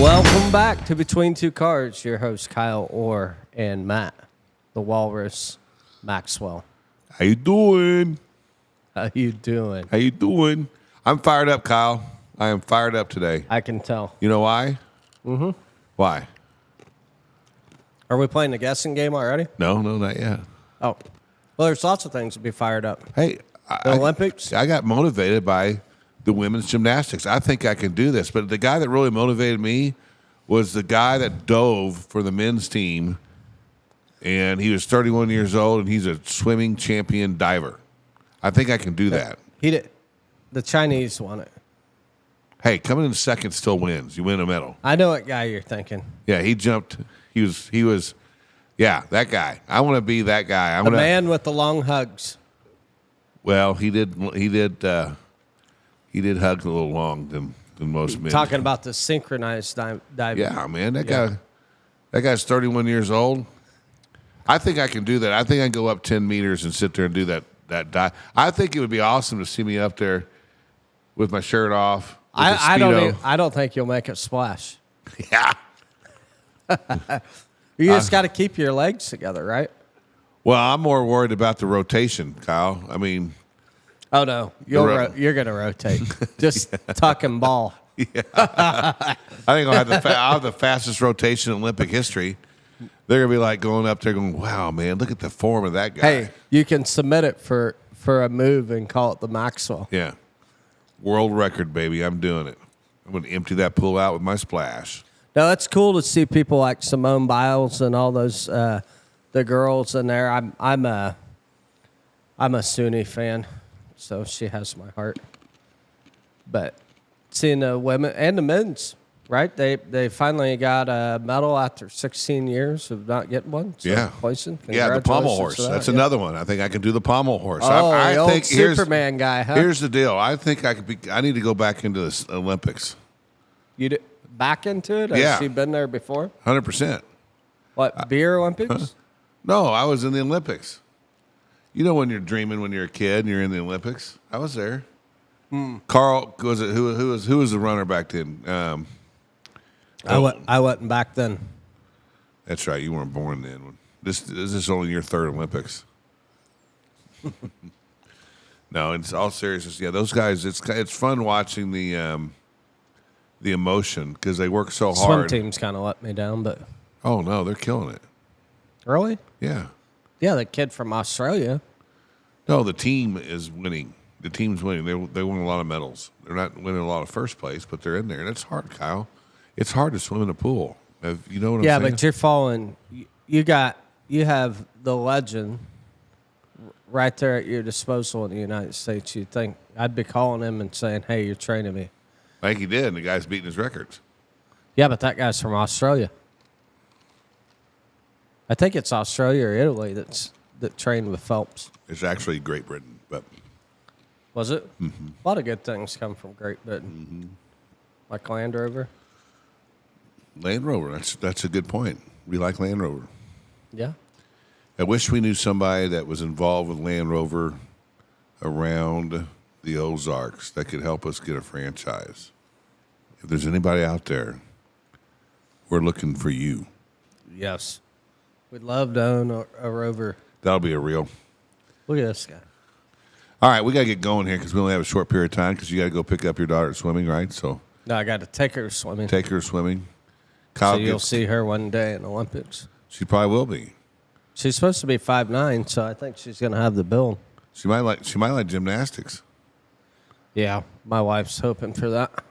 Welcome back to Between Two Cards. Your host Kyle Orr and Matt, the Walrus Maxwell. How you doing? How you doing? How you doing? I'm fired up, Kyle. I am fired up today. I can tell. You know why? Mm-hmm. Why? Are we playing the guessing game already? No, not yet. Oh, well, there's lots of things to be fired up. Hey, The Olympics? I got motivated by the women's gymnastics. I think I can do this. But the guy that really motivated me was the guy that dove for the men's team, and he was 31 years old, and he's a swimming champion diver. I think I can do that. He did. The Chinese won it. Hey, coming in second still wins. You win a medal. I know what guy you're thinking. Yeah, he jumped. He was. Yeah, that guy. I want to be that guy. The man with the long hugs. Well, he did hug a little long than most men. Talking about the synchronized diving. Yeah, man, that guy's 31 years old. I think I can do that. I think I can go up 10 meters and sit there and do that dive. I think it would be awesome to see me up there with my shirt off. I don't think you'll make a splash. Yeah. You just got to keep your legs together, right? Well, I'm more worried about the rotation, Kyle. I mean, oh no, you're going to rotate. Just tuck and ball. Yeah. I think I'll have the fastest rotation in Olympic history. They're gonna be like going up there, going, "Wow, man, look at the form of that guy." Hey, you can submit it for a move and call it the Maxwell. Yeah, world record, baby. I'm doing it. I'm gonna empty that pool out with my splash. No, it's cool to see people like Simone Biles and all those the girls in there. I'm a Sunni fan, so she has my heart. But seeing the women and the men's, right? They finally got a medal after 16 years of not getting one. So yeah, placing. Yeah, the pommel horse. That's another one. I think I can do the pommel horse. Oh, I the think old Superman guy, huh? Here's the deal. I think I need to go back into the Olympics. You back into it? Yeah. Has she been there before? 100%. What, beer Olympics? Huh? No, I was in the Olympics. You know when you're dreaming when you're a kid and you're in the Olympics? I was there. Carl, was it who was the runner back then? I wasn't back then. That's right. You weren't born then. This is only your third Olympics. No, in all seriousness, yeah, those guys. It's fun watching the emotion because they work so hard. Swim teams kind of let me down, but oh no, they're killing it. Really? Yeah. Yeah, the kid from Australia. No, the team is winning. The team's winning. They win a lot of medals. They're not winning a lot of first place, but they're in there, and it's hard, Kyle. It's hard to swim in a pool. You know what I'm saying? Yeah, but you're following. You have the legend right there at your disposal in the United States. You'd think I'd be calling him and saying, "Hey, you're training me." I think he did, and the guy's beating his records. Yeah, but that guy's from Australia. I think it's Australia or Italy that trained with Phelps. It's actually Great Britain, but was it? Mm-hmm. A lot of good things come from Great Britain, like Land Rover. Land Rover. That's a good point. We like Land Rover. Yeah. I wish we knew somebody that was involved with Land Rover around the Ozarks that could help us get a franchise. If there's anybody out there, we're looking for you. Yes. We'd love to own a Rover. That'll be a real. Look at this guy. All right, we got to get going here because we only have a short period of time because you got to go pick up your daughter at swimming, right? So No, I got to take her swimming. take her swimming. So you'll see her one day in the Olympics. She probably will be. She's supposed to be 5'9", so I think she's going to have the build. She might like gymnastics. Yeah, my wife's hoping for that.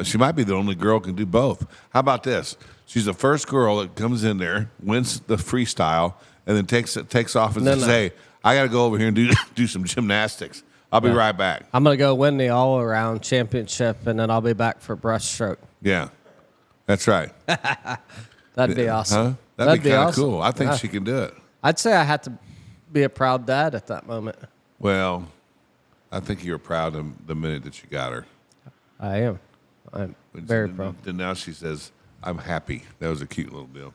She might be the only girl who can do both. How about this? She's the first girl that comes in there, wins the freestyle, and then takes off and says, "Hey, I got to go over here and do some gymnastics. I'll be right back." I'm going to go win the all-around championship, and then I'll be back for breaststroke. Yeah, that's right. That'd be awesome. Huh? That'd be kind of awesome. cool. I think she can do it. I'd say I had to be a proud dad at that moment. Well, I think you're proud of the minute that you got her. I am. I'm very proud. And now she says, "I'm happy." That was a cute little deal.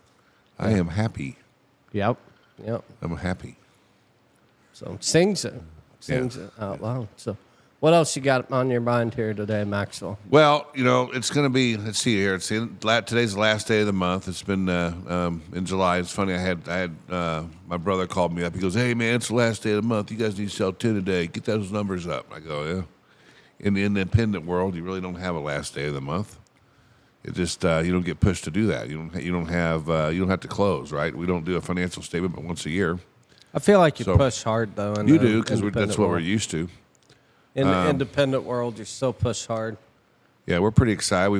I am happy. Yep. I'm happy. So sings it out loud. So What else you got on your mind here today, Maxwell? Well, it's going to be. Let's see here. Today's the last day of the month. It's been in July. It's funny. I had my brother called me up. He goes, "Hey man, it's the last day of the month. You guys need to sell 10 today. Get those numbers up." I go, "Yeah." In the independent world, you really don't have a last day of the month. It just you don't get pushed to do that. You don't have to close, right? We don't do a financial statement but once a year. I feel like you push hard though. You do because that's what we're used to. In the independent world, you still push hard. Yeah, we're pretty excited.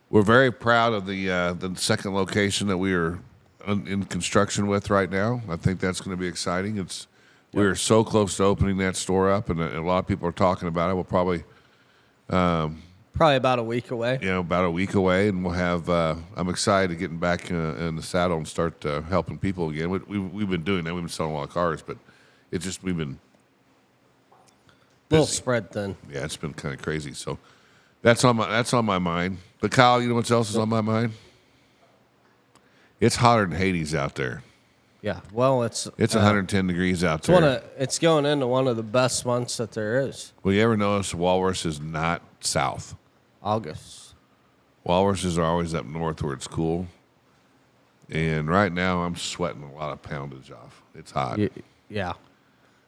We're very proud of the second location that we are in construction with right now. I think that's going to be exciting. We're so close to opening that store up, and a lot of people are talking about it. We'll probably about a week away. Yeah, about a week away, and we'll have. I'm excited to getting back in the saddle and start helping people again. We've been doing that. We've been selling a lot of cars, but we've been. Little spread thin. Yeah, it's been kind of crazy. So that's on my mind. But Kyle, you know what else is on my mind? It's hotter than Hades out there. Yeah, well, it's 110 degrees out there. It's going into one of the best months that there is. Well, you ever notice Walrus is not south? August. Walruses are always up north where it's cool. And right now I'm sweating a lot of poundage off. It's hot. Yeah.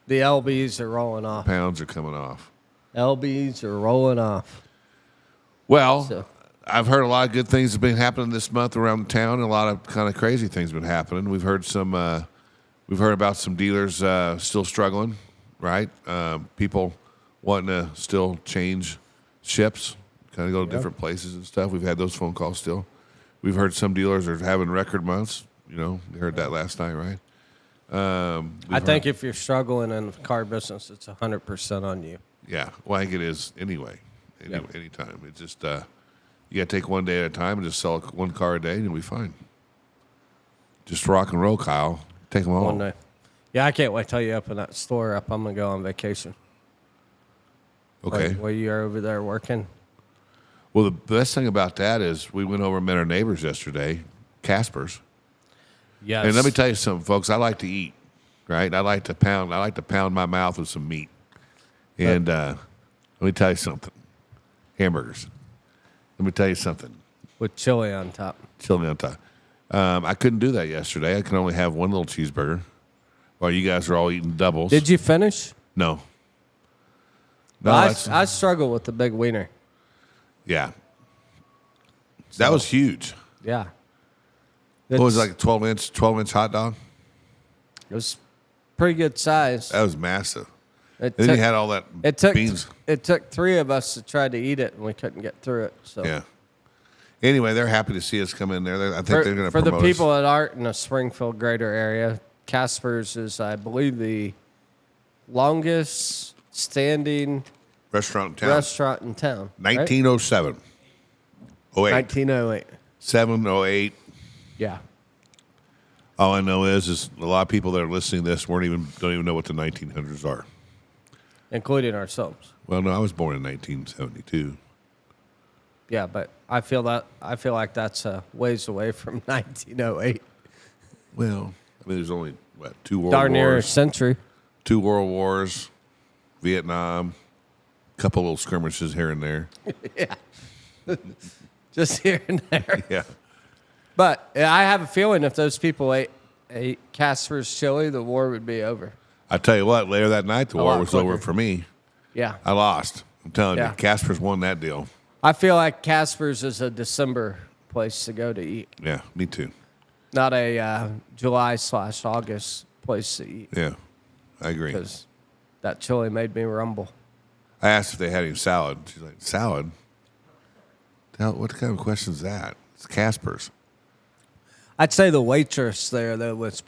The LBs are rolling off. Pounds are coming off. LBs are rolling off. Well, I've heard a lot of good things have been happening this month around town. And a lot of kind of crazy things have been happening. We've heard about some dealers still struggling, right? People wanting to still change ships, kind of go to different places and stuff. We've had those phone calls still. We've heard some dealers are having record months. You heard that last night, right? I think if you're struggling in the car business, it's 100% on you. Yeah, well, I think it is anyway. Anytime. It's just you got to take one day at a time and just sell one car a day, and you'll be fine. Just rock and roll, Kyle. Take them all. One day. Yeah, I can't wait till you open that store up. I'm gonna go on vacation. Okay. While you're over there working. Well, the best thing about that is we went over and met our neighbors yesterday, Casper's. Yes. And let me tell you something, folks. I like to eat, right? I like to pound my mouth with some meat. And let me tell you something. Hamburgers. Let me tell you something. With chili on top. Chili on top. I couldn't do that yesterday. I could only have one little cheeseburger while you guys are all eating doubles. Did you finish? No. No, I struggle with the big wiener. Yeah. That was huge. Yeah. What was it, like a 12-inch hot dog? It was pretty good size. That was massive. Then you had all that beans. It took three of us to try to eat it, and we couldn't get through it. So yeah. Anyway, they're happy to see us come in there. I think they're going to promote us. For the people that aren't in the Springfield greater area, Casper's is, I believe, the longest standing restaurant in town. 1907. 08. 1908. 708. Yeah. All I know is a lot of people that are listening to this don't even know what the 1900s are, including ourselves. Well, no, I was born in 1972. Yeah, but I feel like that's a ways away from 1908. Well, I mean, there's only two world darn near a wars, century, 2 world wars, Vietnam, a couple little skirmishes here and there. Yeah, just here and there. Yeah. But I have a feeling if those people ate Casper's chili, the war would be over. I tell you what, later that night, the war was over for me. Yeah. I lost. I'm telling you, Casper's won that deal. I feel like Casper's is a December place to go to eat. Yeah, me too. Not a July/August place to eat. Yeah, I agree. Because that chili made me rumble. I asked if they had any salad. She's like, salad? What kind of question is that? It's Casper's. I'd say the waitress there, though, she's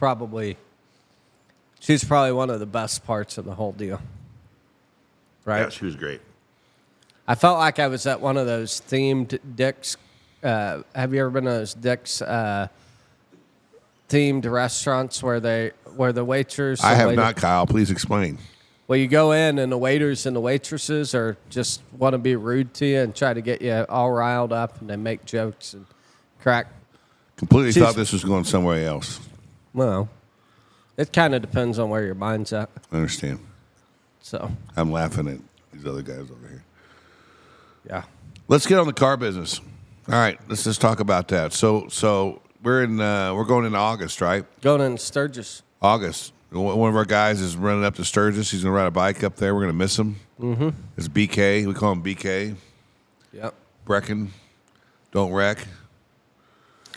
probably one of the best parts of the whole deal. Right? Yeah, she was great. I felt like I was at one of those themed Dick's. Have you ever been to those Dick's themed restaurants where the waiters? I have not, Kyle. Please explain. Well, you go in and the waiters and the waitresses are just want to be rude to you and try to get you all riled up, and they make jokes and crack. Completely thought this was going somewhere else. Well, it kind of depends on where your mind's at. I understand. So I'm laughing these other guys over here. Yeah. Let's get on the car business. All right, let's just talk about that. So we're going into August, right? Going in Sturgis. August. One of our guys is running up to Sturgis. He's going to ride a bike up there. We're going to miss him. Mm-hmm. It's BK. We call him BK. Yep. Brecken. Don't wreck.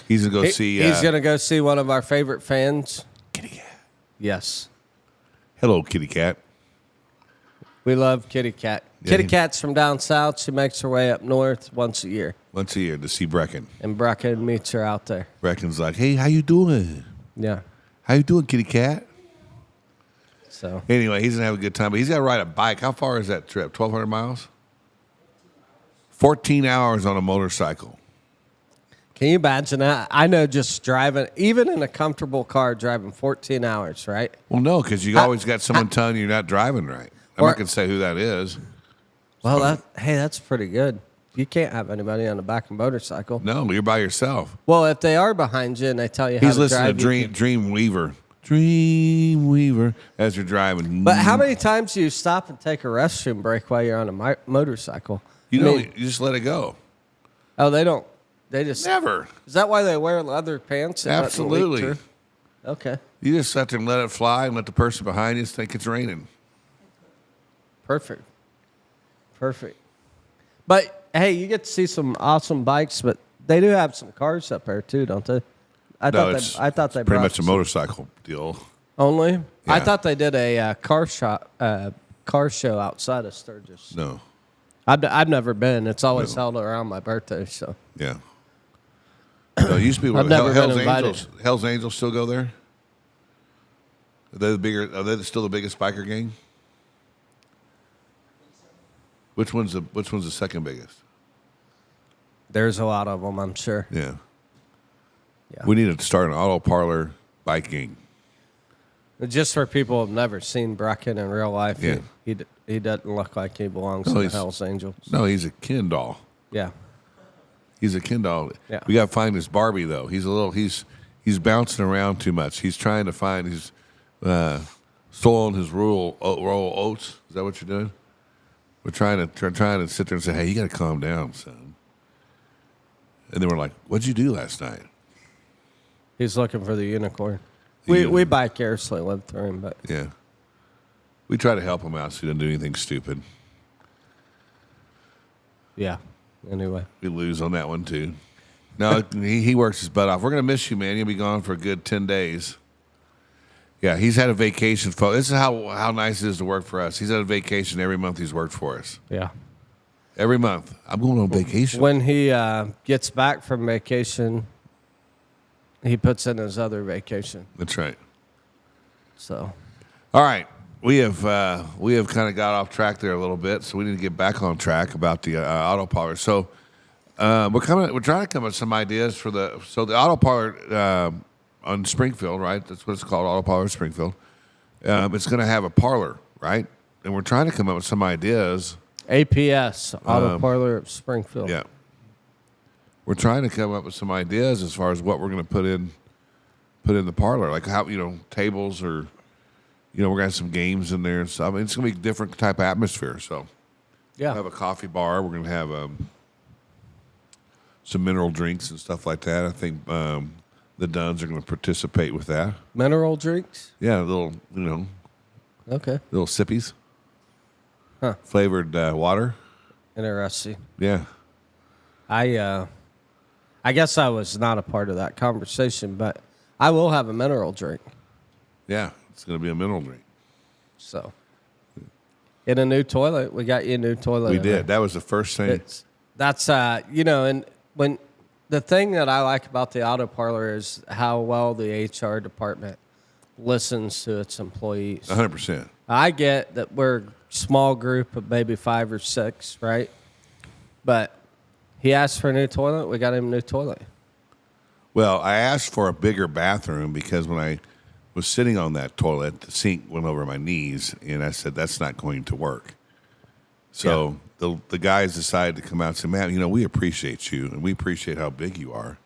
He's going to go see... He's going to go see one of our favorite fans. Kitty Cat. Yes. Hello, Kitty Cat. We love Kitty Cat. Yeah, Kitty Cat's from down south. She makes her way up north once a year. Once a year to see Brecken. And Brecken meets her out there. Brecken's like, hey, how you doing? Yeah. How you doing, Kitty Cat? So anyway, he's going to have a good time. But he's got to ride a bike. How far is that trip? 1,200 miles? 14 hours on a motorcycle. Can you imagine that? I know just driving, even in a comfortable car, driving 14 hours, right? Well, no, because you always got someone telling you you're not driving right. I'm not going to say who that is. Well, that's pretty good. You can't have anybody on the back of a motorcycle. No, you're by yourself. Well, if they are behind you and they tell you how to drive. He's listening to Dream Weaver as you're driving. But how many times do you stop and take a restroom break while you're on a motorcycle? You just let it go. Oh, they don't. They just never. Is that why they wear leather pants? And absolutely. Okay. You just sit there and let it fly and let the person behind you think it's raining. Perfect. But hey, you get to see some awesome bikes, but they do have some cars up there too, don't they? I thought they pretty much a motorcycle deal. Only? Yeah. I thought they did a car show outside of Sturgis. No. I've never been. It's always held around my birthday. So yeah. No, it used to be I've never been invited. Hell's Angels still go there. Are they still the biggest biker gang? Which one's the second biggest? There's a lot of them, I'm sure. Yeah. Yeah. We need to start an auto parlor bike gang. Just for people who've never seen Brecken in real life, yeah. he doesn't look like he belongs to the Hells Angels. No, he's a Ken doll. Yeah. He's a Ken doll. Yeah. We got to find his Barbie though. He's bouncing around too much. He's trying to find his stolen his royal oats. Is that what you're doing? We're trying to sit there and say, hey, you got to calm down, son. And then we're like, what'd you do last night? He's looking for the unicorn. We vicariously live through him, but yeah, we try to help him out so he doesn't do anything stupid. Yeah. Anyway, we lose on that one too. No, he works his butt off. We're gonna miss you, man. You'll be gone for a good 10 days. Yeah, he's had a vacation. This is how nice it is to work for us. He's had a vacation every month he's worked for us. Yeah. Every month. I'm going on vacation. When he gets back from vacation, he puts in his other vacation. That's right. So. All right. We have kind of got off track there a little bit, so we need to get back on track about the auto parlor. So we're trying to come up with some ideas for the auto parlor on Springfield, right? That's what it's called, auto parlor Springfield. It's going to have a parlor, right? And we're trying to come up with some ideas. APS, Auto Parlor of Springfield. Yeah. We're trying to come up with some ideas as far as what we're going to put in the parlor, like how tables or we're going to have some games in there and stuff. I mean, it's going to be a different type of atmosphere. So yeah, we'll have a coffee bar. We're going to have some mineral drinks and stuff like that. I think the Duns are going to participate with that. Mineral drinks? Yeah, little okay, little sippies. Huh? Flavored water. Interesting. Yeah. I guess I was not a part of that conversation, but I will have a mineral drink. Yeah, it's going to be a mineral drink. So, in a new toilet, we got you a new toilet. We did. That was the first thing. That's and when the thing that I like about the auto parlor is how well the HR department listens to its employees. 100%. I get that we're a small group of maybe 5 or 6, right? But he asked for a new toilet. We got him a new toilet. Well, I asked for a bigger bathroom because when I was sitting on that toilet, the sink went over my knees, and I said, that's not going to work. So the guys decided to come out and say, man, we appreciate you, and we appreciate how big you are.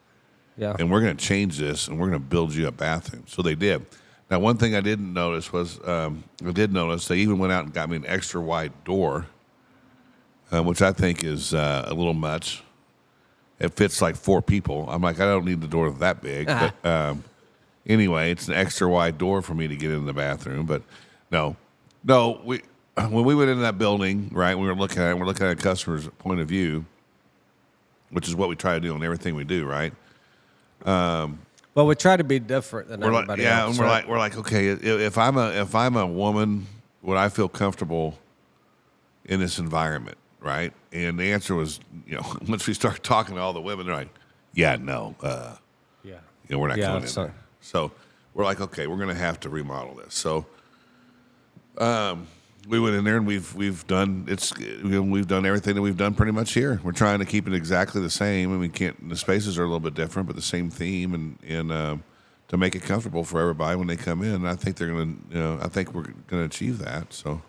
Yeah. And we're going to change this, and we're going to build you a bathroom. So they did. Now, one thing I didn't notice was they even went out and got me an extra wide door which I think is a little much. It fits like 4 people. I'm like, I don't need the door that big. But anyway, it's an extra wide door for me to get in the bathroom. But no, when we went into that building, right, we're looking at a customer's point of view, which is what we try to do on everything we do, right? Well, we try to be different than everybody else. And right? we're like, okay, if I'm a woman, would I feel comfortable in this environment, right? And the answer was, once we start talking to all the women, they're like, yeah, no, we're not going in there. So we're like, okay, we're going to have to remodel this. So we went in there and we've done everything that we've done pretty much here. We're trying to keep it exactly the same, and we can't. The spaces are a little bit different, but the same theme, and to make it comfortable for everybody when they come in. And I think I think we're gonna achieve that. So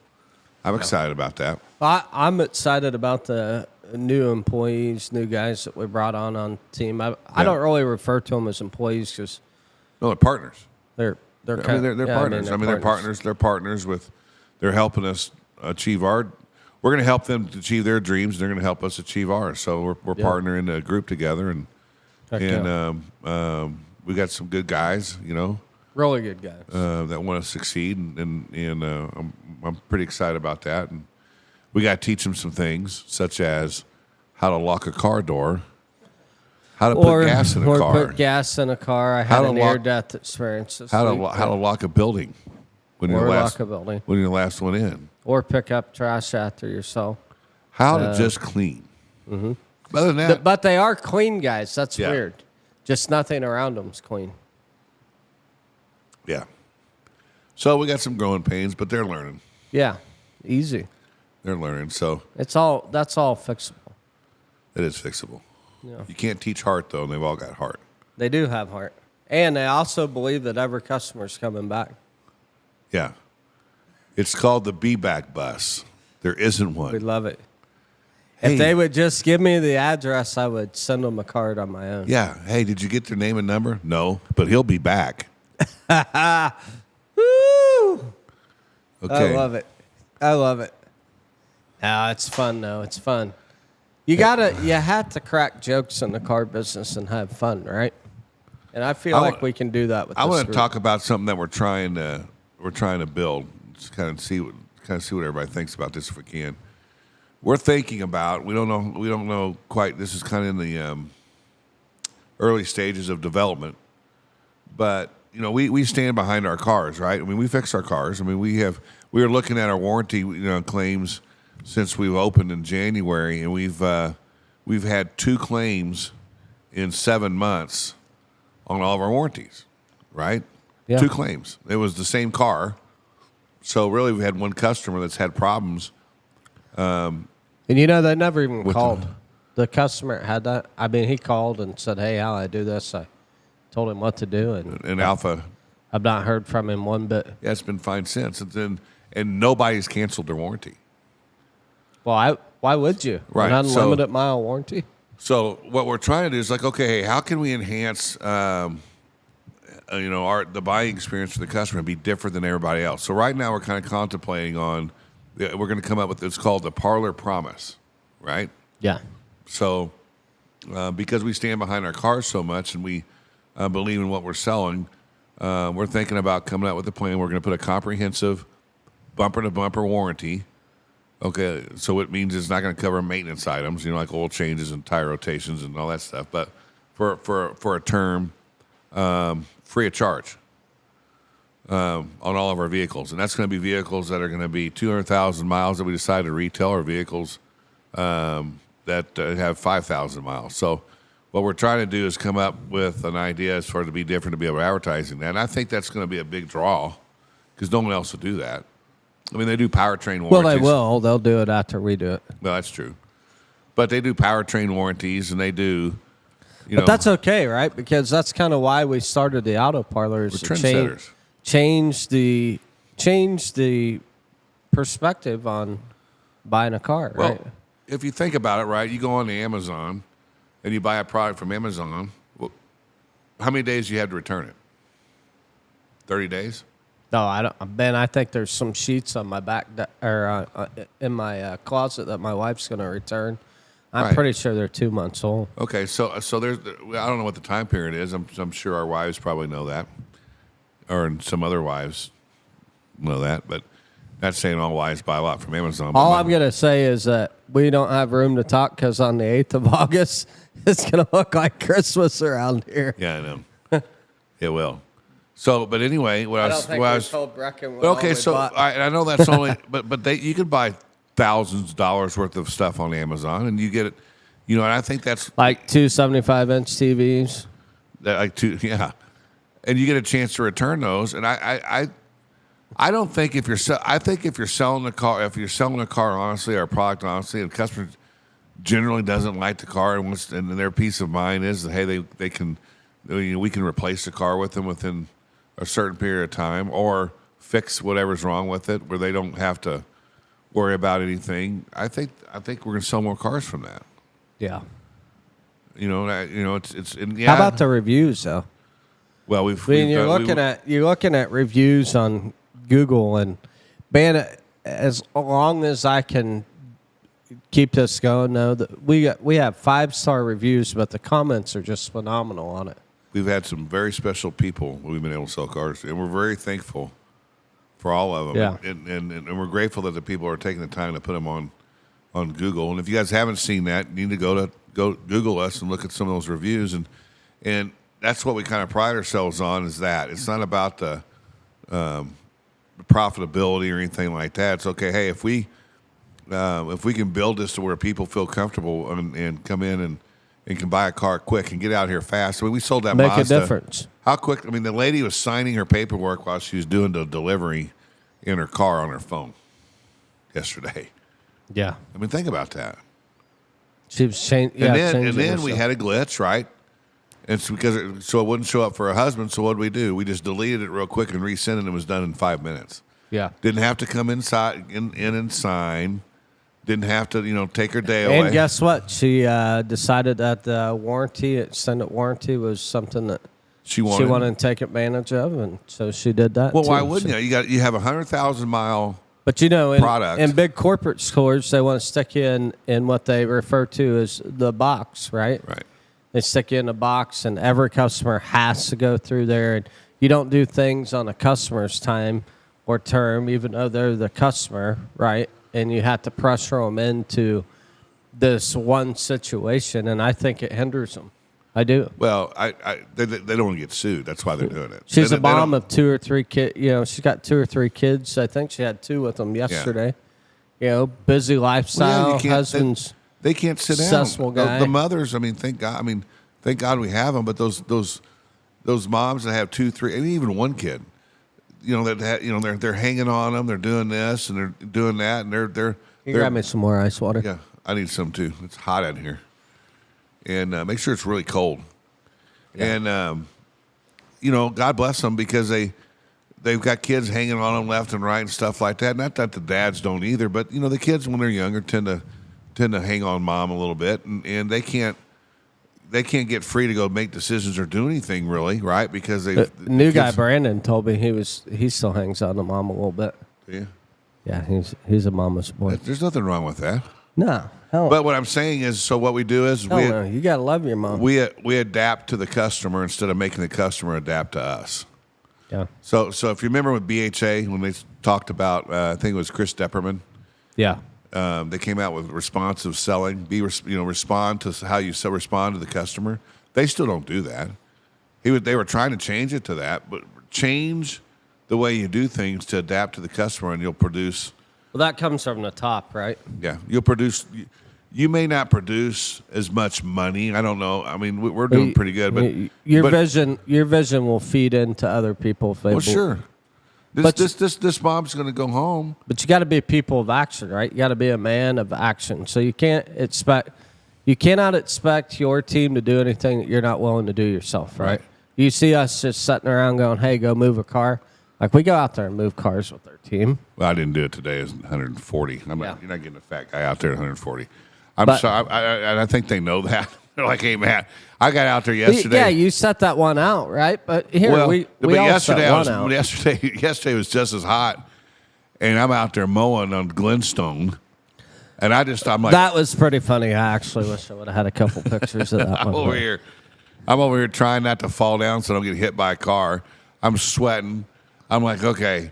I'm excited about that. I'm excited about the new employees, new guys that we brought on team. I don't really refer to them as employees because they're partners. They're partners. They're partners with. They're helping us achieve we're going to help them achieve their dreams. And they're going to help us achieve ours. So we're partnering a group together, and we got some good guys, really good guys that want to succeed, and I'm pretty excited about that. And we got to teach them some things, such as how to lock a car door, how to put gas in a car, put gas in a car. I had an near-death experience. How to lock a building. When you're the last one in. Or pick up trash after yourself. How to just clean. Mm-hmm. Other than that. But they are clean guys. That's weird. Just nothing around them's clean. Yeah. So we got some growing pains, but they're learning. Yeah. Easy. They're learning. So that's all fixable. It is fixable. Yeah. You can't teach heart, though, and they've all got heart. They do have heart. And they also believe that every customer's coming back. Yeah. It's called the Be Back Bus. There isn't one. We love it. Hey. If they would just give me the address, I would send them a card on my own. Yeah. Hey, did you get their name and number? No, but he'll be back. Woo! Okay. I love it. No, it's fun, though. It's fun. You have to crack jokes in the car business and have fun, right? And I feel like we can do that with this want to group. talk about something that we're trying to build. Just kind of see what everybody thinks about this if we can. We're thinking about. We don't know quite. This is kind of in the early stages of development, but we stand behind our cars, right? I mean, we fix our cars. I mean, we were looking at our warranty claims since we've opened in January, and we've had 2 claims in 7 months on all of our warranties, right? Yeah. 2 claims. It was the same car. So really we had one customer that's had problems. And they never even called. The customer had that. I mean, he called and said, hey, how I do this? I told him what to do. And Alpha. I've not heard from him one bit. Yeah, it's been fine since. And nobody's canceled their warranty. Well, why would you? Right. An unlimited mile warranty? So what we're trying to do is like, okay, hey, how can we enhance the buying experience for the customer and be different than everybody else? So right now we're kind of contemplating on, we're going to come up with, it's called the Parlor Promise, right? Yeah. So because we stand behind our cars so much and we believe in what we're selling, we're thinking about coming out with a plan. We're going to put a comprehensive bumper-to-bumper warranty. Okay, so it means it's not going to cover maintenance items, like oil changes and tire rotations and all that stuff, but for a term, free of charge on all of our vehicles. And that's going to be vehicles that are going to be 200,000 miles that we decide to retail, or vehicles that have 5,000 miles. So what we're trying to do is come up with an idea as far as to be different, to be able to advertising that. And I think that's going to be a big draw because no one else will do that. I mean, they do powertrain warranties. Well, they will. They'll do it after we do it. Well, that's true. But they do powertrain warranties, and they do, But that's okay, right? Because that's kind of why we started the auto parlors. We're trendsetters. Change the perspective on buying a car, right? Well, if you think about it, right, you go on to Amazon, and you buy a product from Amazon, well, how many days do you have to return it? 30 days? No, I don't. Ben, I think there's some sheets on my in my closet that my wife's going to return. I'm Right. pretty sure they're 2 months old. Okay, so there's I don't know what the time period is. I'm sure our wives probably know that, or some other wives know that, but not saying all wives buy a lot from Amazon. All I'm going to say is that we don't have room to talk because on the 8th of August, it's going to look like Christmas around here. Yeah, I know. It will. So, but anyway, I don't think we told Brecken what okay, so I know that's only, but you could buy thousands of dollars worth of stuff on Amazon, and you get it. You know, and I think that's like 2 75-inch TVs. Yeah, and you get a chance to return those. And I don't think I think if you're selling a car honestly, or a product honestly, and customer generally doesn't like the car, and their peace of mind is that hey, they can, we can replace the car with them within a certain period of time, or fix whatever's wrong with it, where they don't have to worry about anything. I think we're going to sell more cars from that. Yeah. It's yeah. How about the reviews though? Well, you're looking at reviews on Google, and man, as long as I can keep this going, we have 5-star reviews, but the comments are just phenomenal on it. We've had some very special people we've been able to sell cars, and we're very thankful for all of them. Yeah. And we're grateful that the people are taking the time to put them on Google. And if you guys haven't seen that, you need to go Google us and look at some of those reviews. And that's what we kind of pride ourselves on, is that it's not about the profitability or anything like that. It's okay. Hey, if we can build this to where people feel comfortable and come in and can buy a car quick and get out here fast. I mean, we sold that Make Mazda. a difference. How quick? I mean, the lady was signing her paperwork while she was doing the delivery in her car on her phone yesterday. Yeah. I mean, think about that. She was changing. Yeah, and then we had a glitch, right? And it's because so it wouldn't show up for her husband. So what did we do? We just deleted it real quick and resent it, and it was done in 5 minutes. Yeah. Didn't have to come inside and sign. Didn't have to, take her day away. And guess what? She decided that the extended warranty was something that she wanted to take advantage of, and so she did that. Well, too. why wouldn't you? You have 100,000 mile. But product. In big corporate stores, they want to stick you in what they refer to as the box, right? Right. They stick you in a box, and every customer has to go through there. And you don't do things on a customer's time or term, even though they're the customer, right? And you have to pressure them into this one situation, and I think it hinders them. I do. Well, they don't want to get sued. That's why they're doing it. She's a mom of 2 or 3 kids. She's got 2 or 3 kids. I think she had 2 with them yesterday. Yeah. Busy lifestyle, husband's. They can't sit down. Successful guy. The mothers. I mean, thank God. Thank God we have them. But those moms that have 2, 3, and even 1 kid. They're hanging on them. They're doing this and they're doing that, and they're. Grab me some more ice water. Yeah, I need some too. It's hot out here, and make sure it's really cold. Yeah. And God bless them, because they've got kids hanging on them left and right and stuff like that. Not that the dads don't either, but the kids when they're younger tend to hang on mom a little bit, and they can't get free to go make decisions or do anything really, right? Because the new guy Brandon told me he still hangs on to mom a little bit. Yeah. Yeah, he's a mama's boy. There's nothing wrong with that. No. Hell. But what I'm saying is, so what we do is you gotta love your mom. We adapt to the customer instead of making the customer adapt to us. Yeah. So if you remember with BHA when they talked about, I think it was Chris Depperman. Yeah. They came out with responsive selling. Respond to how you respond to the customer. They still don't do that. They were trying to change it to that, but change the way you do things to adapt to the customer, and you'll produce. Well, that comes from the top, right? Yeah, you'll produce. You may not produce as much money. I don't know. I mean, we're doing pretty good, but your vision will feed into other people. If they sure. This mom's going to go home. But you got to be people of action, right? You got to be a man of action. So you cannot expect your team to do anything that you're not willing to do yourself, right? You see us just sitting around going, "Hey, go move a car." Like, we go out there and move cars with our team. Well, I didn't do it today. It's 140. You're not getting a fat guy out there at 140. I think they know that. They're like, hey, man, I got out there yesterday. Yeah, you set that one out, right? But here, we but all yesterday, set one out. yesterday was just as hot, and I'm out there mowing on Glenstone, and I'm like, that was pretty funny. I actually wish I would have had a couple pictures of that I'm one. I'm over here trying not to fall down so I don't get hit by a car. I'm sweating. I'm like, okay.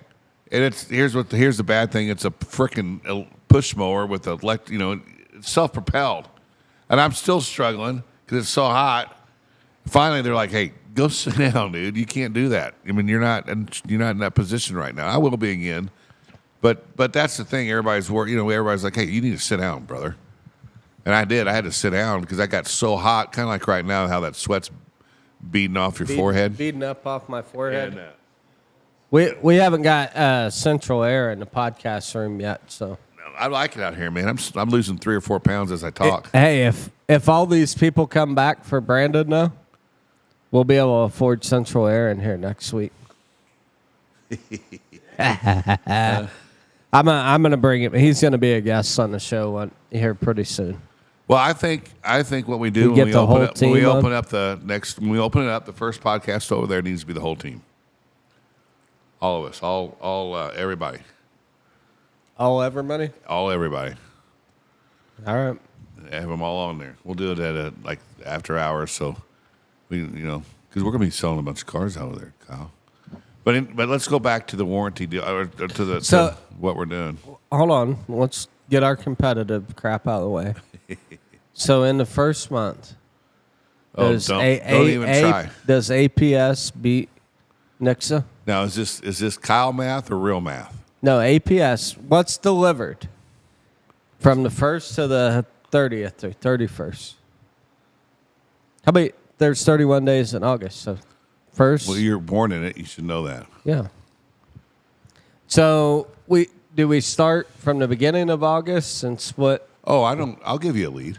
And here's the bad thing. It's a freaking push mower with it's self-propelled. And I'm still struggling because it's so hot. Finally, they're like, hey, go sit down, dude. You can't do that. I mean, you're not in that position right now. I will be again. But that's the thing. Everybody's like, hey, you need to sit down, brother. And I did. I had to sit down because I got so hot, kind of like right now, how that sweat's beating off your forehead. Beating up off my forehead. And, we haven't got central air in the podcast room yet, so. I like it out here, man. I'm losing 3 or 4 pounds as I talk. Hey, if all these people come back for Brandon, though, we'll be able to afford central air in here next week. I'm gonna bring him. He's gonna be a guest on the show here pretty soon. Well, I think what we do when we open it up, the first podcast over there needs to be the whole team. All of us, everybody. All everybody? All everybody. All right. Have them all on there. We'll do it at after hours, so we because we're gonna be selling a bunch of cars out of there, Kyle. But let's go back to the warranty deal or to what we're doing. Hold on, let's get our competitive crap out of the way. So in the first month, does don't even try. Does APS beat Nixa? Now is this Kyle math or real math? No, APS. What's delivered from the 1st to the 30th or 31st? How about there's 31 days in August, so first. Well, you're born in it. You should know that. Yeah. So do we start from the beginning of August and split? Oh, I'll give you a lead.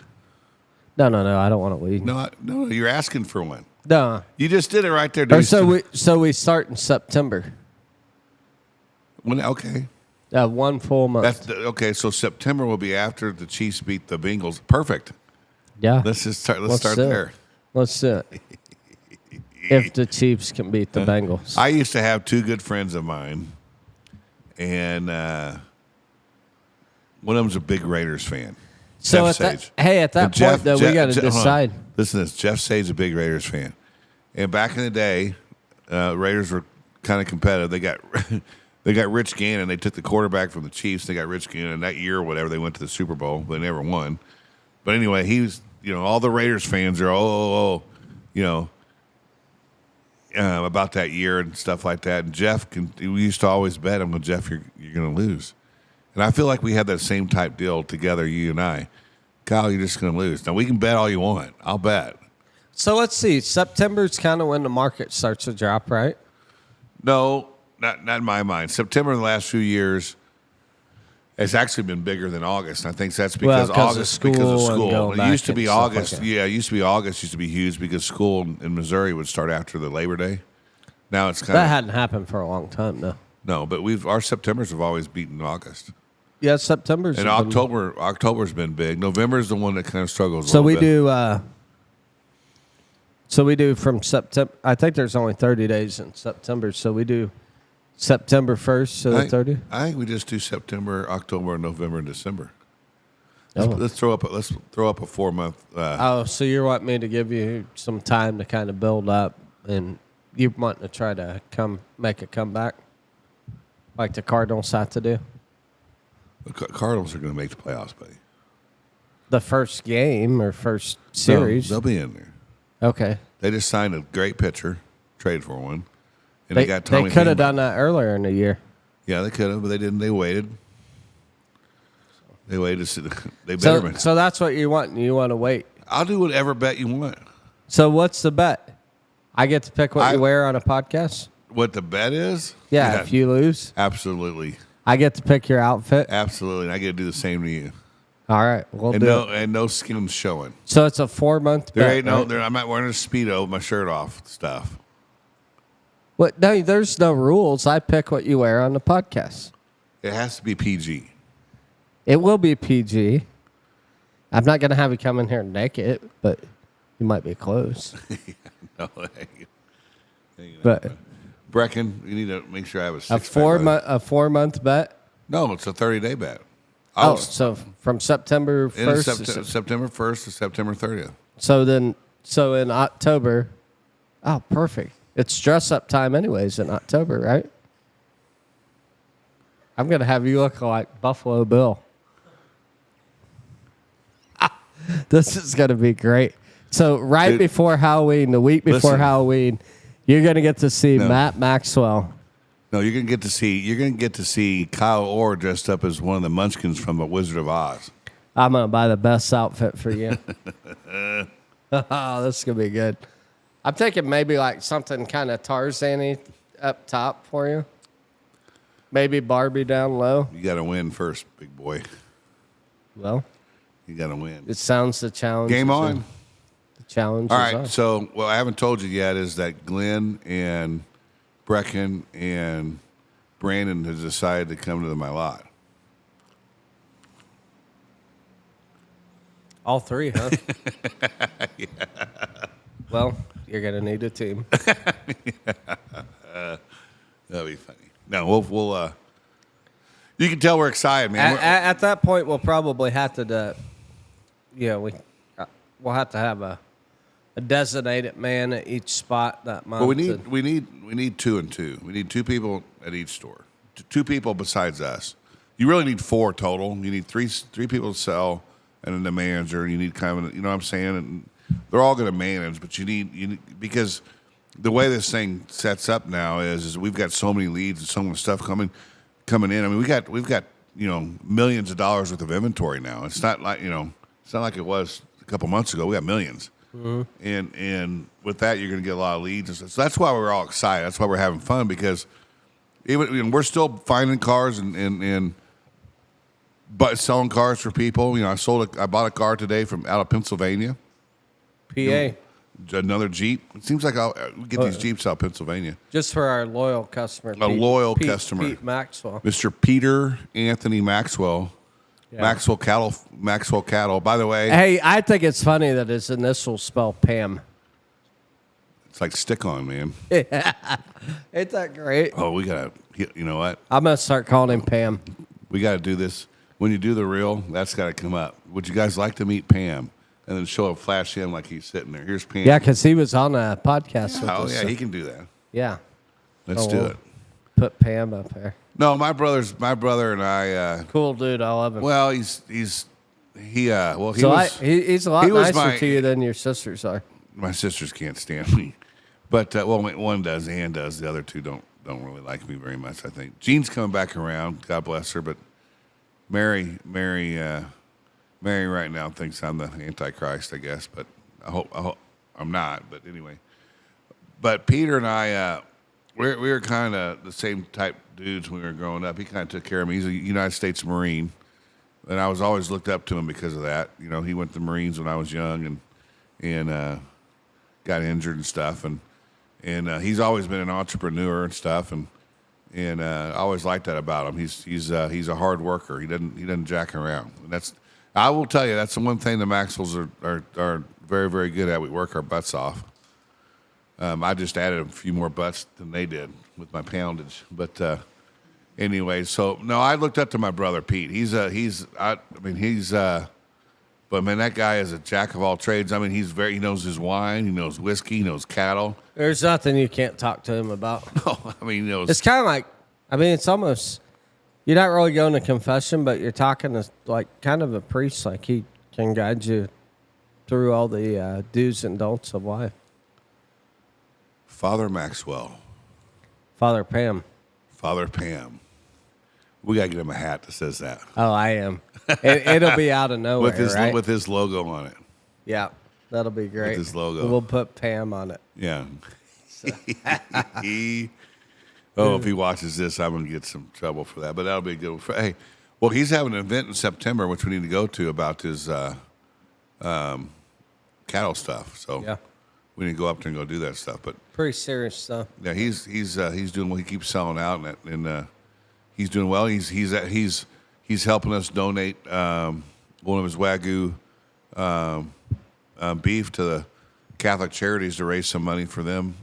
No. I don't want to lead. No. You're asking for one. No. You just did it right there. So we start in September. Okay. One full month. Okay. So September will be after the Chiefs beat the Bengals. Perfect. Yeah. Let's start there. Let's do it. If the Chiefs can beat the Bengals. I used to have 2 good friends of mine, and one of them's a big Raiders fan. So Jeff Sage. at that point, though, we got to decide. Listen to this. Jeff Sage is a big Raiders fan. And back in the day, Raiders were kind of competitive. They got Rich Gannon. They took the quarterback from the Chiefs. They got Rich Gannon. And that year or whatever, they went to the Super Bowl, but they never won. But anyway, he was, all the Raiders fans are, about that year and stuff like that. And Jeff, we used to always bet him, Jeff, you're going to lose. And I feel like we had that same type deal together, you and I. Kyle, you're just going to lose. Now, we can bet all you want. I'll bet. So let's see. September's kind of when the market starts to drop, right? No, not in my mind. September in the last few years has actually been bigger than August. And I think that's because August because of school. It used to be August. Like it used to be August. Used to be huge because school in Missouri would start after the Labor Day. Now it's kind of that hadn't happened for a long time, though. No, but our Septembers have always beaten August. Yeah, September's and October's been big. November's the one that kind of struggles. So we do. So we do from September. I think there's only 30 days in September, so we do September 1st to the 30th. I think we just do September, October, November, and December. Oh. Let's throw up a 4-month. So you're wanting me to give you some time to kind of build up, and you wanting to try to make a comeback, like the Cardinals have to do. The Cardinals are going to make the playoffs, buddy. The first game or first series? No, they'll be in there. Okay. They just signed a great pitcher, trade for one. And they got Tommy. They could have done that earlier in the year. Yeah, they could have, but they didn't. They waited. They waited. They better. So that's what you want. You want to wait. I'll do whatever bet you want. So what's the bet? I get to pick what you wear on a podcast? What the bet is? Yeah, if you lose. Absolutely. I get to pick your outfit? Absolutely. And I get to do the same to you. All right. We'll do it. And no skin showing. So it's a 4-month bet, I'm not wearing a Speedo with my shirt off stuff. What? No, there's no rules. I pick what you wear on the podcast. It has to be PG. It will be PG. I'm not going to have you come in here naked, but... You might be close. No, But Brecken, you need to make sure I have a a 4-month bet? No, it's a 30-day bet. Oh, so from September 1st? September 1st to September 30th. So in October, oh, perfect. It's dress-up time anyways in October, right? I'm going to have you look like Buffalo Bill. This is going to be great. So before Halloween, the week before Halloween, you're going to get to see Matt Maxwell. No, you're going to get to see Kyle Orr dressed up as one of the Munchkins from The Wizard of Oz. I'm going to buy the best outfit for you. Oh, this is going to be good. I'm thinking maybe like something kind of Tarzan-y up top for you. Maybe Barbie down low. You got to win first, big boy. Well, you got to win. It sounds the challenge. Game on. The challenge. All right. So, what I haven't told you yet is that Glenn and Brecken and Brandon has decided to come to my lot. All three, huh? Yeah. Well, you're gonna need a team. That'll be funny. No, we'll. You can tell we're excited, man. At that point, we'll probably have to, we'll have to have a designated man at each spot that month. Well, we need 2 and 2. We need 2 people at each store. 2 people besides us. You really need 4 total. You need three people to sell, and then the manager. You need kind of, you know what I'm saying? And they're all going to manage, but you need because the way this thing sets up now is we've got so many leads and so much stuff coming in. I mean, we've got millions of dollars worth of inventory now. It's not like it was a couple months ago. We got millions. Mm-hmm. And with that, you're going to get a lot of leads. And stuff. So that's why we're all excited. That's why we're having fun, because we're still finding cars and selling cars for people. I bought a car today from out of Pennsylvania. PA. Another Jeep. It seems like I'll get these Jeeps out of Pennsylvania. Just for our loyal customer. Customer. Pete Maxwell. Mr. Peter Anthony Maxwell. Yeah. Maxwell Cattle. By the way. Hey, I think it's funny that his initials spell Pam. It's like stick-on, man. Yeah. Ain't that great? Oh, we got to, you know what? I'm going to start calling him Pam. We got to do this. When you do the reel, that's got to come up. Would you guys like to meet Pam? And then show him, flash him like he's sitting there. Here's Pam. Yeah, because he was on a podcast with us. Oh, yeah, he can do that. Yeah. Let's do it. Put Pam up there. No, my brother and I. Cool dude, I love him. Well, he's a lot nicer to you than your sisters are. My sisters can't stand me, but one does, Ann does. The other 2 don't really like me very much. I think Jean's coming back around. God bless her, but Mary right now thinks I'm the Antichrist, I guess, but I hope I'm not. But anyway, but Peter and I, we were kind of the same type dudes when we were growing up. He kind of took care of me. He's a United States Marine, and I was always looked up to him because of that. He went to the Marines when I was young and got injured and stuff, and he's always been an entrepreneur and stuff, and I always liked that about him. He's a hard worker. He doesn't jack around. And I will tell you, that's the one thing the Maxwells are very, very good at. We work our butts off. I just added a few more butts than they did with my poundage. But anyway, so no, I looked up to my brother Pete. But man, that guy is a jack of all trades. I mean, he knows his wine, he knows whiskey, he knows cattle. There's nothing you can't talk to him about. No, I mean, he knows. It's kind of like, it's almost. You're not really going to confession, but you're talking to like kind of a priest. Like he can guide you through all the do's and don'ts of life. Father Maxwell. Father Pam. We got to get him a hat that says that. Oh, I am. It'll be out of nowhere, with his logo on it. Yeah, that'll be great. With his logo. We'll put Pam on it. Yeah. If he watches this, I'm going to get some trouble for that. But that'll be a good one. Hey, well, he's having an event in September, which we need to go to about his cattle stuff. So yeah, we need to go up there and go do that stuff. But pretty serious stuff. Yeah, he's doing well. He keeps selling out, and he's doing well. He's helping us donate one of his Wagyu beef to Catholic Charities to raise some money for them,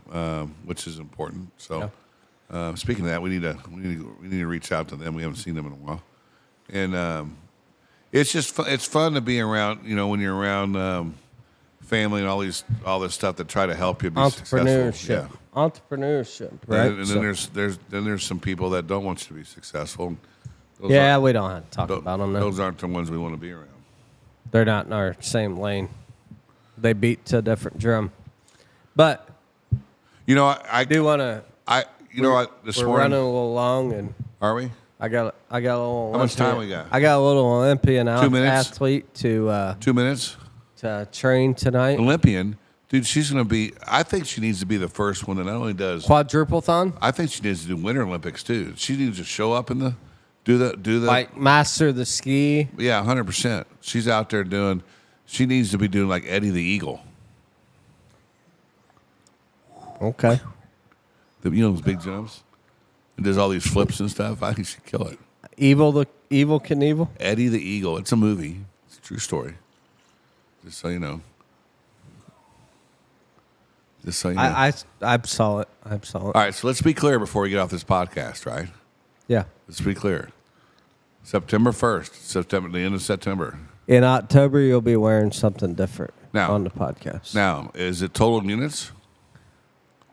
which is important. So, speaking of that, we need to reach out to them. We haven't seen them in a while, and it's just it's fun to be around. You know, when you're around family and all this stuff that try to help you be successful. Entrepreneurship, right? And then there's some people that don't want you to be successful. We don't have to talk about them. Those aren't the ones we want to be around. They're not in our same lane. They beat to a different drum. But you know, I do want to. This we're morning, running a little long, and are we? I got a little. How much time we got? I got a little Olympian 2 minutes? athlete to 2 minutes to train tonight. Olympian, dude. She's going to be. I think she needs to be the first one that not only does Quadruple-thon. I think she needs to do Winter Olympics too. She needs to show up in the do the like master the ski. Yeah, 100%. She's out there doing. She needs to be doing like Eddie the Eagle. Okay. Those big jumps. And does all these flips and stuff. I think she'd kill it. Evil Knievel. Eddie the Eagle. It's a movie. It's a true story. Just so you know. I saw it. All right, so let's be clear before we get off this podcast, right? Yeah. Let's be clear. September 1st, the end of September. In October, you'll be wearing something different on the podcast. Now, is it total units?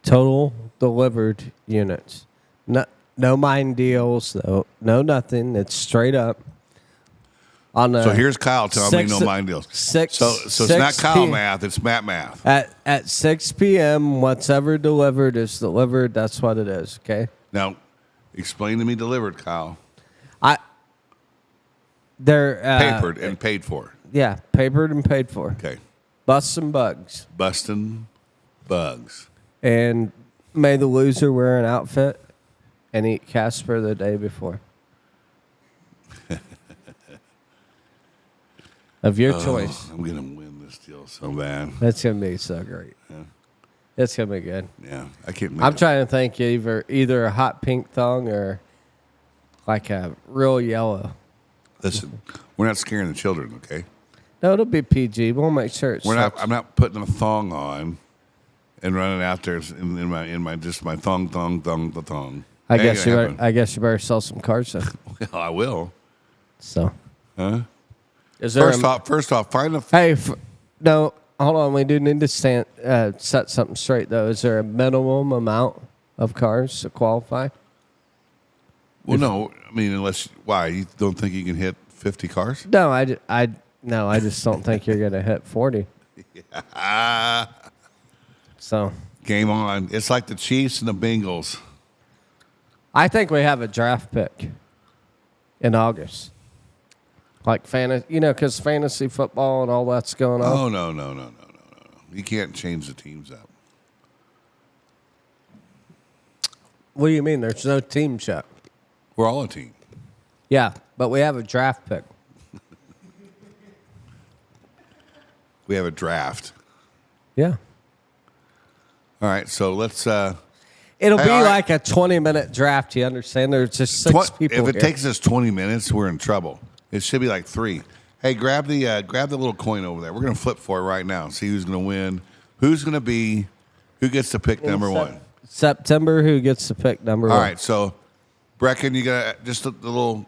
Total delivered units. No mind deals, though. No nothing. It's straight up. So here's Kyle telling me no mind deals. So it's not Kyle math, it's Matt math. At 6 p.m., whatever delivered is delivered. That's what it is, okay? Now, explain to me delivered, Kyle. They're papered and paid for. Yeah, papered and paid for. Okay. Busting bugs. Busting bugs. And may the loser wear an outfit and eat Casper the day before. Of your choice. I'm going to win this deal so bad. That's going to be so great. Yeah. It's going to be good. Yeah. I can't. I'm trying to think either a hot pink thong or like a real yellow. Listen, we're not scaring the children, okay? No, it'll be PG. We'll make sure it's. I'm not putting a thong on and running out there in my thong. I guess you better sell some cars then. Well, I will. So. Huh? Is there First off, find a. Hey, no, hold on. We do need to set something straight though. Is there a minimum amount of cars to qualify? Well, no. I mean, why you don't think you can hit 50 cars? No, I just don't think you're gonna hit 40. Yeah. So game on. It's like the Chiefs and the Bengals. I think we have a draft pick in August. Like fantasy, because fantasy football and all that's going on. Oh, no. You can't change the teams up. What do you mean? There's no team yet. We're all a team. Yeah, but we have a draft pick. We have a draft. Yeah. All right, so let's. It'll be like a 20-minute draft. You understand? There's just six people. If it takes us 20 minutes, we're in trouble. It should be like 3. Hey, grab the little coin over there. We're gonna flip for it right now. See who's gonna win. Who gets to pick number one? September. Who gets to pick number one? All right, so Brecken, you got just the little.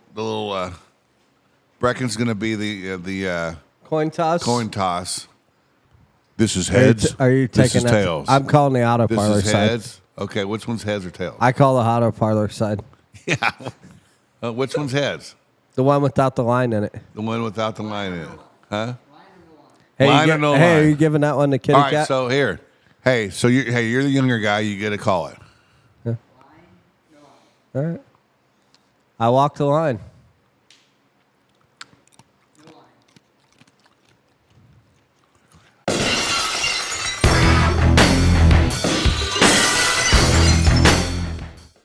Brecken's gonna be the coin toss. Coin toss. This is heads. Are you taking this is tails? I'm calling the auto parlor This is side. heads. Okay, which one's heads or tails? I call the auto parlor side. Yeah. Which one's heads? The one without the line in it. The one without the line in it. Huh? Hey, line or no line? Hey, are you giving that one to Kitty All right, Cat? so here. Hey, so you're the younger guy. You get to call it. Yeah. All right. I walk the line.